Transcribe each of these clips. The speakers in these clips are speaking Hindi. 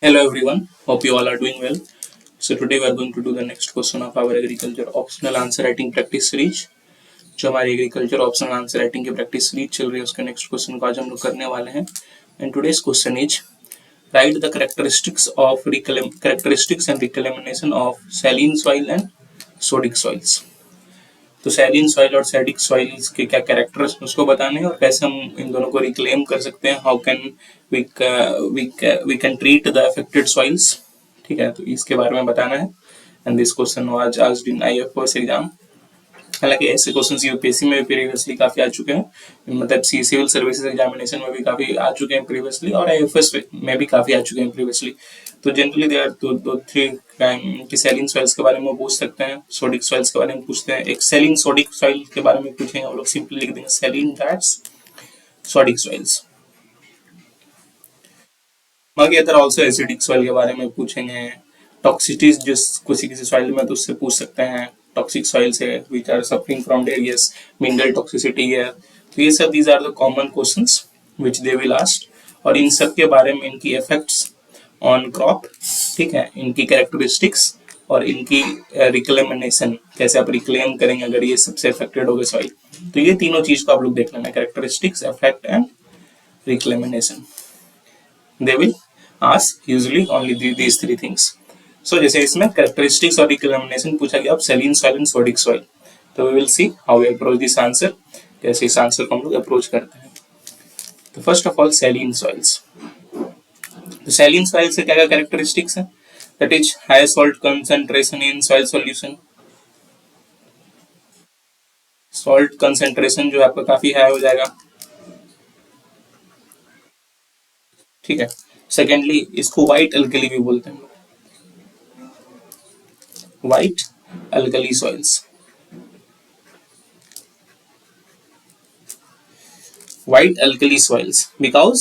Hello everyone, hope you all are doing well. So today we are going to do the next question of our agriculture optional answer writing practice series. जो हमारी एग्रीकल्चर ऑप्शनल आंसर राइटिंग की प्रैक्टिस सीरीज चल रही है उसके नेक्स्ट क्वेश्चन को आज हम लोग करने वाले हैं. And today's question is right the characteristics and reclamation of saline soil and sodic soils. तो सैलिन सॉइल और सैडिक सॉइल्स के क्या कैरेक्टर्स उसको बताने हैं और कैसे हम इन दोनों को रिक्लेम कर सकते हैं. How can we can treat the affected soils. ठीक है, तो इसके बारे में बताना है. And this question was asked in IFS exam. हालांकि ऐसे क्वेश्चंस यूपीएससी में प्रीवियसली काफी आ चुके हैं, मतलब सिविल सर्विसेज एग्जामिनेशन में भी काफी आ चुके हैं प्रीवियसली, और आईएफएस में भी काफी आ चुके हैं प्रीवियसली. तो जनरली दे आर दो थ्री कि सैलिन सॉइल्स के बारे में पूछ सकते हैं, सोडिक सॉइल्स के बारे में पूछते हैं. एक सैलिन सोडिक सॉइल के बारे में पूछेंगे, हम लोग सिंपली लिख देंगे सैलिन दैट्स सोडिक सॉइल्स. बाकी अदर ऑल्सो एसिडिक सॉइल के बारे में पूछेंगे. टॉक्सिटीज जिस किसी सॉइल में तो उससे पूछ सकते हैं. टॉक्सिक सॉइल्स है which are suffering from various mineral toxicity है. तो ये सब these are the common questions which they will ask, और इन सब के बारे में इनकी इफेक्ट्स ऑन क्रॉप, ठीक है, इनकी कैरेक्टरिस्टिक्स और इनकी रिक्लेमेनेशन, कैसे आप रिक्लेम करेंगे अगर ये सबसे अफेक्टेड हो गए सॉइल. तो ये तीनों चीज को आप लोग देख लेना, characteristics, effect and reclamation. They will ask usually only these three things. So जैसे इसमें कैरेक्टरिस्टिक्स और रिक्लेमेनेशन पूछा गया, अब saline soil and sodic soil. तो we will see how we approach this answer, कैसे इस आंसर को हम लोग अप्रोच करते हैं. तो फर्स्ट ऑफ ऑल सैलिन सॉइल्स. तो सैलिन सॉइल से क्या क्या कैरेक्टरिस्टिक्स है? That is high salt concentration in soil solution. Salt concentration जो है आपका काफी हाई हो जाएगा, ठीक है. सेकेंडली इसको व्हाइट अल्कली भी बोलते हैं, white alkali soils. White alkali soils because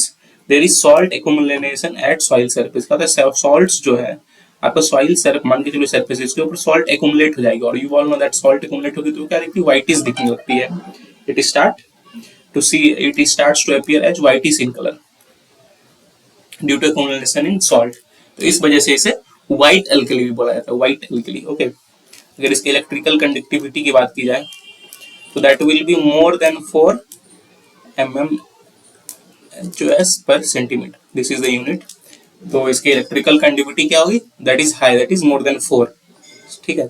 there is salt accumulation at soil surface. का salts जो है आपका soil surface, मान के चलो surface, इसके ऊपर salt accumulate हो जाएगी, और you all know that salt accumulate होगी तो क्या दिखती है? whitish दिखने लगती है. It starts to appear as whitish in color due to accumulation in salt. तो इस वजह से इसे व्हाइट अल्कली भी बोला जाता है, व्हाइट अल्कली. ओके, अगर इसकी इलेक्ट्रिकल कंडक्टिविटी की बात की जाए तो that will be more than 4 mm² पर centimetre. This is the unit. तो इसकी इलेक्ट्रिकल कंडक्टिविटी क्या होगी? That is high, that is more than 4. ठीक है.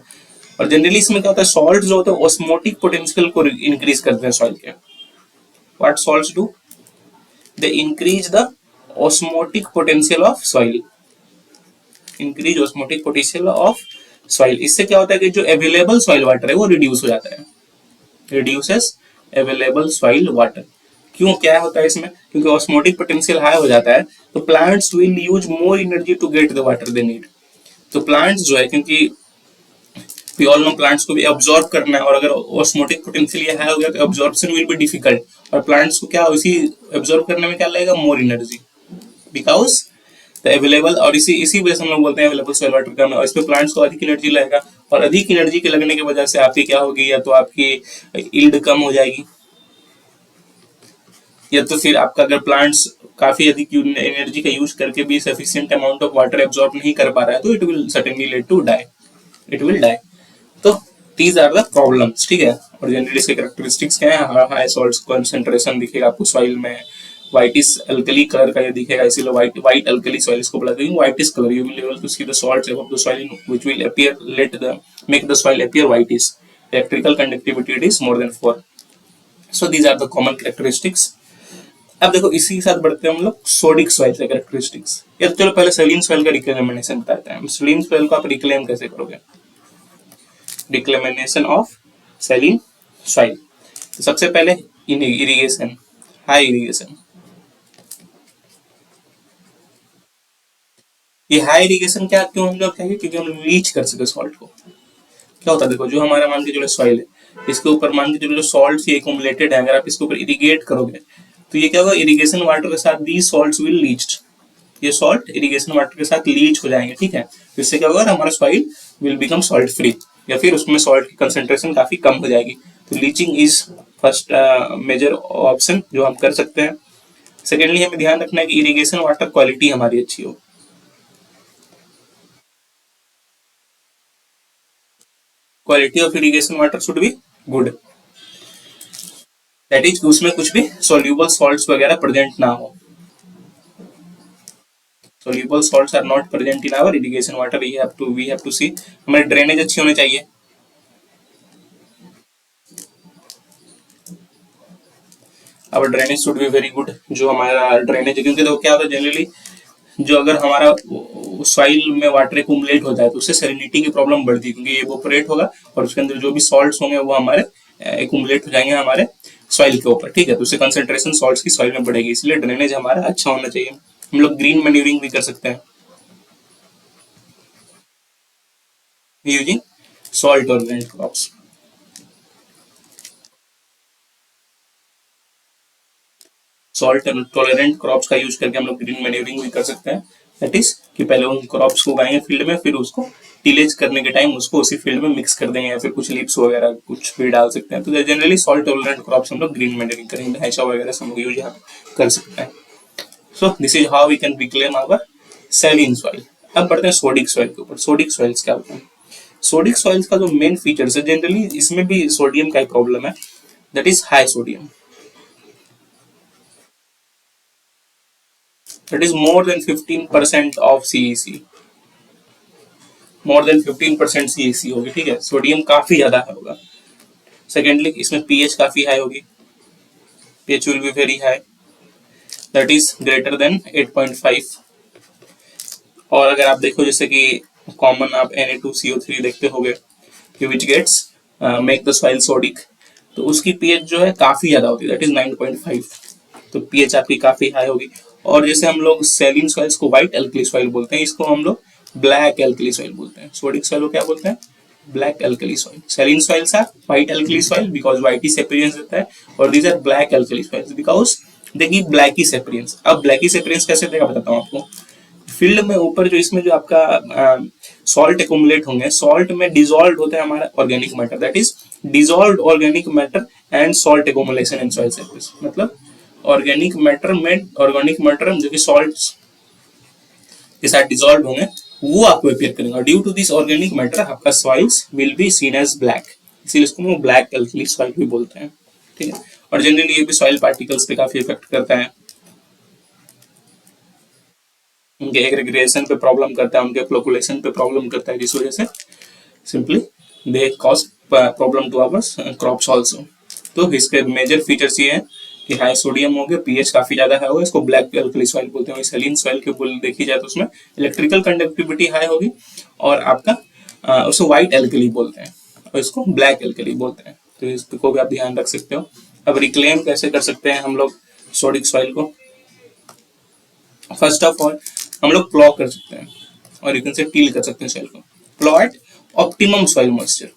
और जनरली इसमें क्या होता है, सॉल्ट जो होता है ऑस्मोटिक पोटेंशियल को इंक्रीज करते हैं सॉइल के. What salts do? They increase the osmotic potential of soil. Increase osmotic potential of soil. इससे क्या होता है कि जो अवेलेबल सॉइल वाटर है वो रिड्यूस हो जाता है, रिड्यूसेस अवेलेबल सॉइल वाटर. क्यों, क्या होता है इसमें? क्योंकि ऑस्मोटिक पोटेंशियल हाई हो जाता है तो plants will use more energy to get the water they need. तो प्लांट्स जो है, क्योंकि वी ऑल नो प्लांट्स को भी अब्सॉर्ब करना है, और अगर ऑस्मोटिक पोटेंशियल ये हाई हो गया तो अब्सॉर्प्शन विल बी डिफिकल्ट, और प्लांट्स को क्या उसी अब्सॉर्ब करने में क्या लगेगा? More energy, because available. और इसी वजह से हम लोग बोलते हैं अवेलेबल सॉइल वाटर कम है, और इसमें प्लांट्स को अधिक एनर्जी लगेगा, और अधिक एनर्जी के लगने की वजह से आपकी क्या होगी? या तो आपकी यील्ड कम हो जाएगी, या तो फिर आपका अगर प्लांट्स काफी अधिक एनर्जी का यूज करके भी sufficient amount of water absorb नहीं कर पा रहा है तो it will certainly lead to die, it will die. तो दीज आर द प्रॉब्लम्स, ठीक है. और जनरली इसके कैरेक्टरिस्टिक्स क्या है? हाई सॉल्ट कंसंट्रेशन दिखेगा आपको सॉइल में, whitish alkali कलर का ये दिखेगा, इसीलिए white alkali soil इसको बोला जाता है. whitish color, you will be able to see the salts above the soil which will appear, make the soil appear whitish. Electrical conductivity it is more than 4. So these are the common characteristics. अब देखो इसी के साथ बढ़ते हैं हम लोग सोडिक सॉइल के कैरेक्टरिस्टिक्स. या तो चलो पहले सैलिन सॉइल का रिक्लेमेनेशन बताते हैं. सैलिन सॉइल को आप रिक्लेम कैसे करोगे? रिक्लेमेनेशन ऑफ सैलिन सॉइल. तो सबसे पहले इरिगेशन, हाई इरिगेशन. ये हाई इरिगेशन क्या क्यों हम लोग कहेंगे? क्योंकि हम रीच कर सके सॉल्ट को. क्या होता है, देखो जो हमारा मान के चलो सॉइल है, इसके ऊपर मान के चलो जो सॉल्ट से एक्युमुलेटेड है, अगर आप इसके ऊपर इरिगेट करोगे तो ये क्या होगा? इरिगेशन वाटर के साथ दीज सॉल्ट्स विल लीच्ड. ये सॉल्ट इरिगेशन वाटर के साथ लीच हो जाएंगे, ठीक है. तो इससे क्या होगा? हमारा soil will become salt free, या फिर उसमें सॉल्ट की कंसेंट्रेशन काफी कम हो जाएगी. तो leaching is first major option जो हम कर सकते हैं. सेकेंडली हमें ध्यान रखना है कि इरिगेशन वाटर क्वालिटी हमारी अच्छी हो. Quality of irrigation water should be good, that is उसमें कुछ भी सोल्यूबल सॉल्ट्स वगैरह प्रेजेंट ना हो। Soluble salts are not present in our irrigation water, we have to see. हमारे ड्रेनेज अच्छी होनी चाहिए, our drainage should be very good. जो हमारा ड्रेनेज, क्योंकि तो क्या होता है जनरली, जो अगर हमारा सॉइल में वाटर एक्यूमुलेट होता है तो उससे सैलिनिटी की प्रॉब्लम बढ़ती है, क्योंकि ये इवोपोरेट होगा और उसके अंदर जो भी सॉल्ट्स होंगे वो हमारे एक्यूमुलेट हो जाएंगे हमारे सॉइल के ऊपर, ठीक है। तो उससे कंसंट्रेशन सॉल्ट्स की सॉइल में बढ़ेगी, इसलिए ड्रेनेज हमारा अच्छा होना चाहिए। हम लोग ग्रीन मैन्यूरिंग भी कर सकते हैं using salt tolerant crops. Salt tolerant crops का यूज करके हम लोग ग्रीन मैन्यूरिंग भी कर सकते हैं। दैट इज कि पहले उन क्रॉप्स को उगाएंगे फील्ड में, फिर उसको टिलेज करने के टाइम उसको उसी फील्ड में मिक्स कर देंगे, या फिर कुछ लीव्स वगैरह कुछ भी डाल सकते हैं। तो जनरली सॉल्ट टॉलरेंट क्रॉप्स हम लोग ग्रीन मैन्यूरिंग करेंगे, ऐसा वगैरह सब लोग यूज यहाँ कर सकते हैं। So this is how we can reclaim our saline soil. अब बढ़ते हैं सोडिक सॉइल के ऊपर। सोडिक सॉइल्स क्या होते हैं? सोडिक सॉइल्स का जो मेन फीचर्स है, जनरली इसमें भी सोडियम का ही प्रॉब्लम है, that is high sodium, that is more than 15% of CEC, more than 15% CEC होगी, ठीक है। सोडियम काफी ज्यादा होगा। सेकेंडली इसमें पीएच काफी हाई होगी, pH will be very high, that is greater than 8.5। और अगर आप देखो जैसे कि कॉमन आप Na2CO3 देखते होगे कि which gets make the soil sodic, तो उसकी पीएच जो है काफी ज्यादा होती है, दैट इज 9.5। तो पीएच आपकी काफी हाई होगी। और जैसे हम लोग सैलिन सॉइल्स को व्हाइट एल्कली सॉइल बोलते हैं, इसको हम लोग ब्लैक एल्कली सॉइल बोलते हैं। सोडिक सॉइल को क्या बोलते हैं? Black alkali soil. Saline soils are white alkali soil because whitish appearance देता है, और these are black alkali soils because they give blackish appearance. अब ब्लैकिश अपीयरेंस कैसे देगा बताता हूँ आपको। फील्ड में ऊपर जो इसमें जो आपका सॉल्ट एक्यूमुलेट होंगे, सॉल्ट में डिजॉल्व होता है हमारा organic matter, that is dissolve organic matter and salt accumulation in soil surface. मतलब ऑर्गेनिक मैटर जो कि सॉल्ट के साथ डिजॉल्व होंगे वो आपको अपीयर करेंगे, और due to this organic matter आपका soils will be seen as black, इसीलिए इसको हम ब्लैक एल्कली सॉइल भी बोलते हैं, ठीक है। और जनरली ये भी सॉइल पार्टिकल्स पे काफी इफेक्ट करता है, उनके एग्रीगेशन पे प्रॉब्लम करता है, उनके फ्लोकुलेशन पे प्रॉब्लम करता है, जिस वजह से simply they cause problem to our crops also. तो इसके मेजर फीचर्स ये हैं कि हाई सोडियम हो गया, पीएच काफी ज्यादा हाई होगा, इसको ब्लैक एल्कली सॉइल बोलते हैं। सैलिन सॉइल के बुल देखी जाए तो उसमें इलेक्ट्रिकल कंडक्टिविटी हाई होगी, और आपका उसको व्हाइट एल्कली बोलते हैं, और इसको ब्लैक एल्कली बोलते हैं। तो इसको भी आप ध्यान रख सकते हो। अब रिक्लेम कैसे कर सकते हैं हम लोग सोडिक सॉइल को? फर्स्ट ऑफ ऑल हम लोग प्लॉ कर सकते हैं, और यू कैन से टील कर सकते हैं सॉइल को। Plough at optimum soil moisture,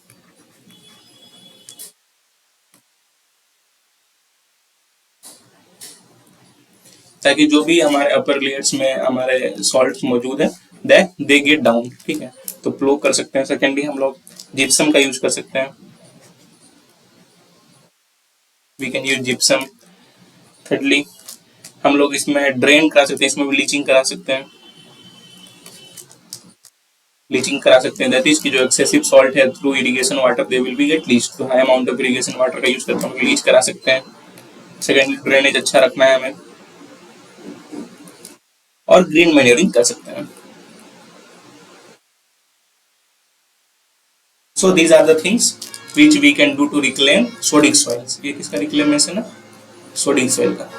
ताकि जो भी हमारे अपर लेयर्स में हमारे सॉल्ट मौजूद है दे गेट डाउन, ठीक है। तो प्लो कर सकते हैं। सेकेंडली हम लोग जिप्सम का यूज कर सकते हैं, we can use gypsum. Thirdly हम लोग इसमें ड्रेन करा सकते हैं, इसमें भी लीचिंग करा सकते हैं, दैट इज कि जो एक्सेसिव सॉल्ट है through irrigation water they will be get leach, तो high amount of irrigation water का यूज करके हम लीच करा सकते हैं। सेकेंडली ड्रेनेज अच्छा रखना है हमें, और ग्रीन मैन्योरिंग कर सकते हैं। So these are the things which we can do to reclaim sodic soils. ये किसका रिक्लेमेशन है? सोडिक सॉइल का।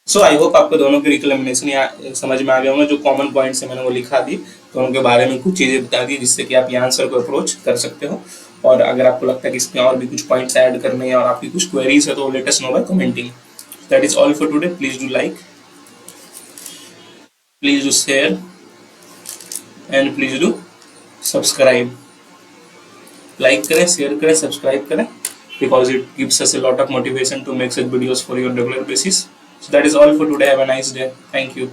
सो आई होप आपको दोनों के रिक्लेमेशन समझ में आ गए होंगे। जो कॉमन पॉइंट्स है मैंने वो लिखा दी, तो उनके बारे में कुछ चीजें बता दी जिससे कि आप ये आंसर को अप्रोच कर सकते हो। और अगर आपको लगता है कि इसमें और भी कुछ पॉइंट्स ऐड करने हैं और आपकी कुछ क्वेरीज है तो let us know by commenting. That is all for today. Please do like, please do share, and please do subscribe. Like करें, शेयर करें, सब्सक्राइब करें, because it gives us a lot of motivation to make such videos for your regular basis. So that is all for today. Have a nice day. Thank you.